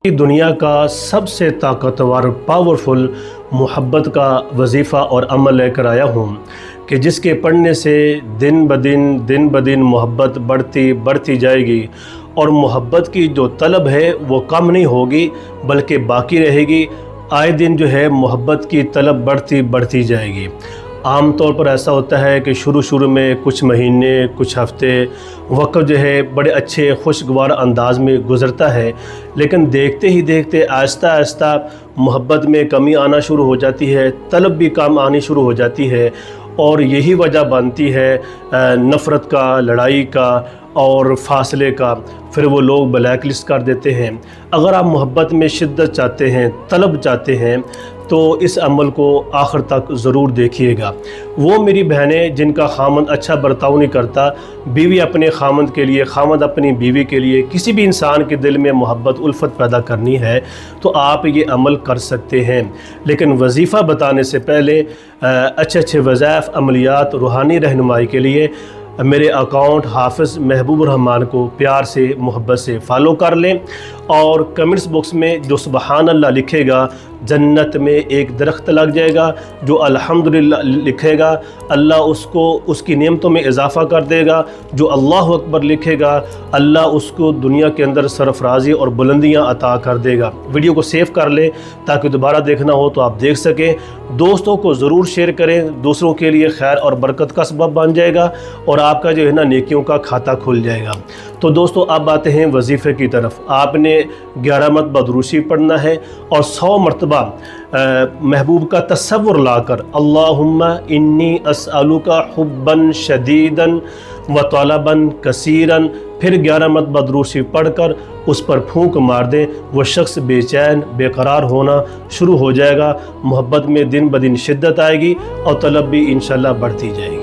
دنیا کا سب سے طاقتور پاورفل محبت کا وظیفہ اور عمل لے کر آیا ہوں کہ جس کے پڑھنے سے دن بدن محبت بڑھتی جائے گی، اور محبت کی جو طلب ہے وہ کم نہیں ہوگی بلکہ باقی رہے گی۔ آئے دن جو ہے محبت کی طلب بڑھتی جائے گی۔ عام طور پر ایسا ہوتا ہے کہ شروع میں کچھ مہینے کچھ ہفتے وقت جو ہے بڑے اچھے خوشگوار انداز میں گزرتا ہے، لیکن دیکھتے ہی دیکھتے آہستہ محبت میں کمی آنا شروع ہو جاتی ہے، طلب بھی کم آنی شروع ہو جاتی ہے، اور یہی وجہ بنتی ہے نفرت کا، لڑائی کا اور فاصلے کا۔ پھر وہ لوگ بلیک لسٹ کر دیتے ہیں۔ اگر آپ محبت میں شدت چاہتے ہیں، طلب چاہتے ہیں، تو اس عمل کو آخر تک ضرور دیکھیے گا۔ وہ میری بہنیں جن کا خامند اچھا برتاؤ نہیں کرتا، بیوی اپنے خامند کے لیے، خامند اپنی بیوی کے لیے، کسی بھی انسان کے دل میں محبت الفت پیدا کرنی ہے تو آپ یہ عمل کر سکتے ہیں، لیکن وظیفہ بتانے سے پہلے اچھے وظائف، عملیات، روحانی رہنمائی کے لیے میرے اکاؤنٹ حافظ محبوب الرحمان کو پیار سے محبت سے فالو کر لیں، اور کمنٹس باکس میں جو سبحان اللہ لکھے گا جنت میں ایک درخت لگ جائے گا، جو الحمدللہ لکھے گا اللہ اس کو اس کی نعمتوں میں اضافہ کر دے گا، جو اللہ اکبر لکھے گا اللہ اس کو دنیا کے اندر سرفرازی اور بلندیاں عطا کر دے گا۔ ویڈیو کو سیو کر لیں تاکہ دوبارہ دیکھنا ہو تو آپ دیکھ سکیں۔ دوستوں کو ضرور شیئر کریں، دوسروں کے لیے خیر اور برکت کا سبب بن جائے گا، اور آپ کا جو ہے نا نیکیوں کا کھاتہ کھل جائے گا۔ تو دوستو اب آتے ہیں وظیفے کی طرف۔ آپ نے 11 مرتبہ دروشی پڑھنا ہے اور 100 مرتبہ محبوب کا تصور لا کر اللہم انی اسألک حبا شدیدا و طلبا کثیرا، پھر 11 مرتبہ دروشی پڑھ کر اس پر پھونک مار دیں، وہ شخص بے چین بے قرار ہونا شروع ہو جائے گا، محبت میں دن بدن شدت آئے گی اور طلب بھی انشاءاللہ بڑھتی جائے گی۔